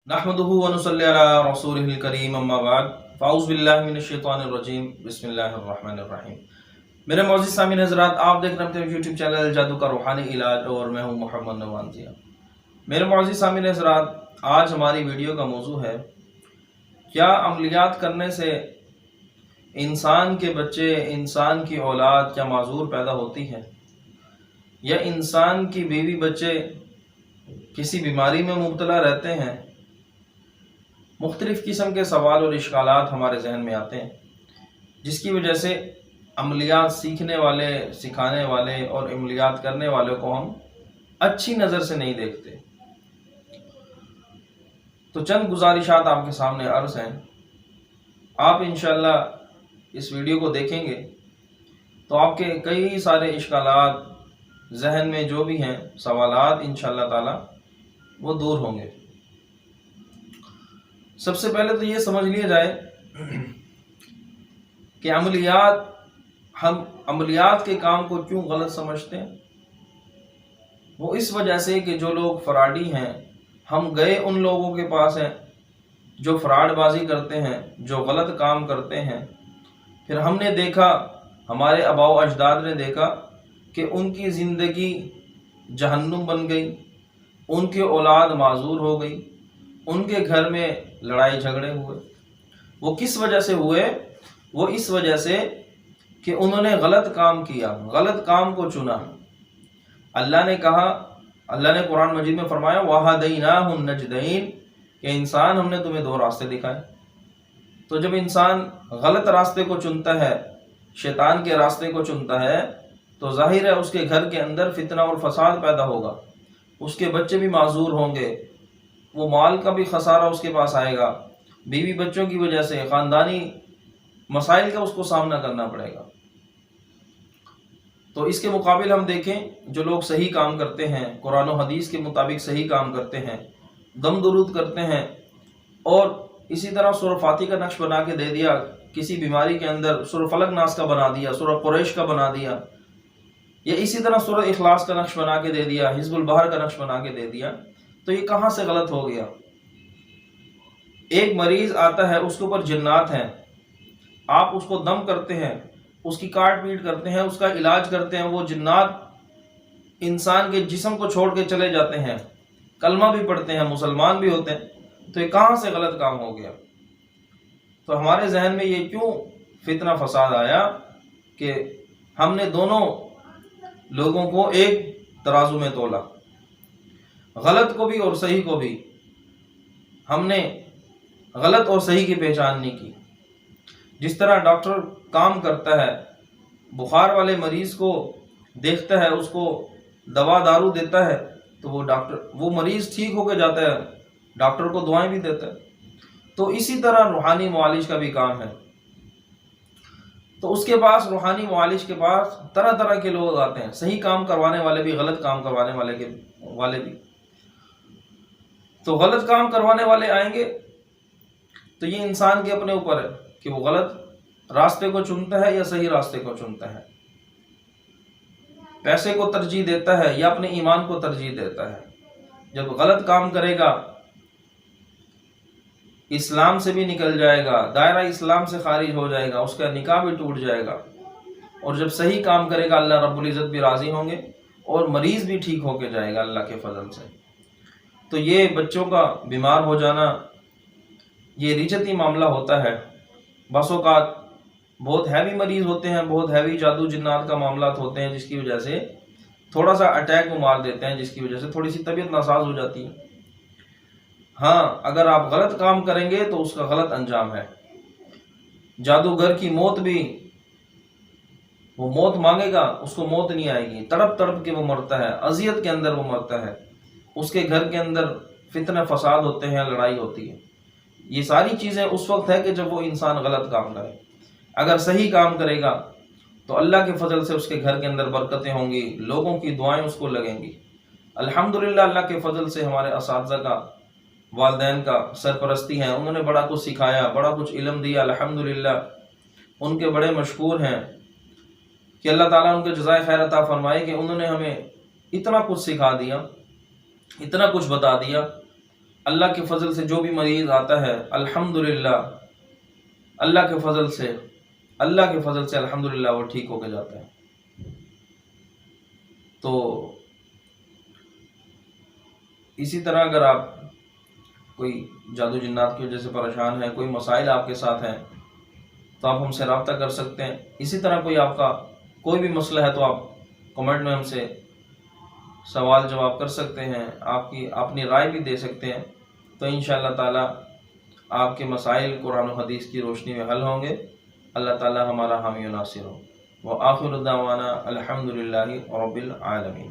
नहमदुहु व नुसल्ली अला रसूलिहिल करीम अम्मा बाद फ़ाऊज़ु बिल्लाहि मिनश शैतानिर रजीम बिस्मिल्लाहिर रहमानिर रहीम। मेरे मौजूद सामीन हज़रात, आप देख रहे हैं यूट्यूब चैनल जादू का रूहानी इलाज और मैं हूँ मोहम्मद नवाज़िया। मेरे मौजूद सामीन हज़रात, आज हमारी वीडियो का मौजू है, क्या अमलियात करने से इंसान के बच्चे, इंसान की औलाद क्या माजूर पैदा होती है, या इंसान की बीवी बच्चे किसी बीमारी में मुब्तला रहते हैं। मुख्तलिफ़ किस्म के सवाल और इश्कालात हमारे जहन में आते हैं, जिसकी वजह से अमलियात सीखने वाले, सिखाने वाले और अमलियात करने वालों को हम अच्छी नज़र से नहीं देखते। तो चंद गुजारिशात आपके सामने अर्ज़ हैं। आप इंशाअल्लाह इस वीडियो को देखेंगे तो आपके कई सारे इश्कालात, जहन में जो भी हैं सवालात, इंशाअल्लाह ताला वो दूर होंगे। सबसे पहले तो ये समझ लिया जाए कि हम अमलियात के काम को क्यों गलत समझते हैं। वो इस वजह से कि जो लोग फराडी हैं, हम गए उन लोगों के पास हैं जो फ्राडबाजी करते हैं, जो गलत काम करते हैं। फिर हमने देखा, हमारे आबाओ अजदाद ने देखा कि उनकी ज़िंदगी जहन्नुम बन गई, उनकी औलाद माजूर हो गई, उनके घर में लड़ाई झगड़े हुए। वो किस वजह से हुए? वो इस वजह से कि उन्होंने गलत काम किया, गलत काम को चुना। अल्लाह ने कहा, अल्लाह ने कुरान मजीद में फरमाया, वहदैनाहुन नजदैन, कि इंसान हमने तुम्हें दो रास्ते दिखाए। तो जब इंसान गलत रास्ते को चुनता है, शैतान के रास्ते को चुनता है, तो जाहिर है उसके घर के अंदर फितना और फसाद पैदा होगा, उसके बच्चे भी माजूर होंगे, वो माल का भी खसारा उसके पास आएगा, बीवी बच्चों की वजह से ख़ानदानी मसाइल का उसको सामना करना पड़ेगा। तो इसके मुकाबिल हम देखें, जो लोग सही काम करते हैं, कुरान और हदीस के मुताबिक सही काम करते हैं, दम दुरूद करते हैं, और इसी तरह सूरह फातिहा का नक्श बना के दे दिया, किसी बीमारी के अंदर सूरह फलक नास का बना दिया, सूरह कुरैश का बना दिया, या इसी तरह सूरह इखलास का नक्श बना के दे दिया, हिज़्बुल बहर का नक्श बना के दे दिया, तो ये कहाँ से गलत हो गया। एक मरीज आता है, उसके ऊपर जिन्नात हैं, आप उसको दम करते हैं, उसकी काट पीट करते हैं, उसका इलाज करते हैं, वो जिन्नात इंसान के जिस्म को छोड़ के चले जाते हैं, कलमा भी पढ़ते हैं, मुसलमान भी होते हैं। तो ये कहाँ से गलत काम हो गया। तो हमारे जहन में ये क्यों फितना फसाद आया कि हमने दोनों लोगों को एक तराजू में तोला, गलत को भी और सही को भी। हमने गलत और सही की पहचान नहीं की। जिस तरह डॉक्टर काम करता है, बुखार वाले मरीज़ को देखता है, उसको दवा दारू देता है, तो वो मरीज़ ठीक होकर जाता है, डॉक्टर को दुआएं भी देता है। तो इसी तरह रूहानी मुआलिज का भी काम है। तो उसके पास, रूहानी मुआलिज के पास तरह तरह के लोग आते हैं, सही काम करवाने वाले भी, गलत काम करवाने वाले भी। तो गलत काम करवाने वाले आएंगे तो ये इंसान के अपने ऊपर है कि वो गलत रास्ते को चुनता है या सही रास्ते को चुनता है, पैसे को तरजीह देता है या अपने ईमान को तरजीह देता है। जब गलत काम करेगा, इस्लाम से भी निकल जाएगा, दायरा इस्लाम से खारिज हो जाएगा, उसका निकाह भी टूट जाएगा। और जब सही काम करेगा, अल्लाह रब्बुल इज़्ज़त भी राज़ी होंगे और मरीज़ भी ठीक होके जाएगा अल्लाह के फजल से। तो ये बच्चों का बीमार हो जाना, ये रिजती मामला होता है। बस औक़ात बहुत हैवी मरीज़ होते हैं, बहुत हैवी जादू जिन्नात का मामलात होते हैं, जिसकी वजह से थोड़ा सा अटैक वो मार देते हैं, जिसकी वजह से थोड़ी सी तबीयत नासाज हो जाती है। हाँ, अगर आप गलत काम करेंगे तो उसका गलत अंजाम है। जादूगर की मौत भी, वो मौत मांगेगा, उसको मौत नहीं आएगी, तड़प तड़प के वो मरता है, अजियत के अंदर वो मरता है, उसके घर के अंदर फितने फसाद होते हैं, लड़ाई होती है। ये सारी चीज़ें उस वक्त है कि जब वो इंसान गलत काम करे। अगर सही काम करेगा तो अल्लाह के फजल से उसके घर के अंदर बरकतें होंगी, लोगों की दुआएं उसको लगेंगी। अल्हम्दुलिल्लाह, अल्लाह के फजल से हमारे असातिज़ा का, वालिदैन का सरपरस्ती है, उन्होंने बड़ा कुछ सिखाया, बड़ा कुछ इल्म दिया। अल्हम्दुलिल्लाह, उनके बड़े मशकूर हैं कि अल्लाह ताला उनके जज़ाए खैर अता फरमाए कि उन्होंने हमें इतना कुछ सिखा दिया, इतना कुछ बता दिया اللہ کے فضل سے جو بھی مریض آتا ہے الحمدللہ اللہ کے فضل سے الحمدللہ وہ ٹھیک ہو کے جاتا ہے۔ تو اسی طرح اگر آپ کوئی جادو جنات کی وجہ سے پریشان ہیں، کوئی مسائل آپ کے ساتھ ہیں، تو آپ ہم سے رابطہ کر سکتے ہیں۔ اسی طرح کوئی آپ کا کوئی بھی مسئلہ ہے تو آپ کمنٹ میں ہم سے سوال جواب کر سکتے ہیں، آپ کی اپنی رائے بھی دے سکتے ہیں، تو انشاءاللہ تعالی آپ کے مسائل قرآن و حدیث کی روشنی میں حل ہوں گے۔ اللہ تعالی ہمارا حامی و ناصر ہو۔ وآخر دعوانا الحمدللہ رب العالمین۔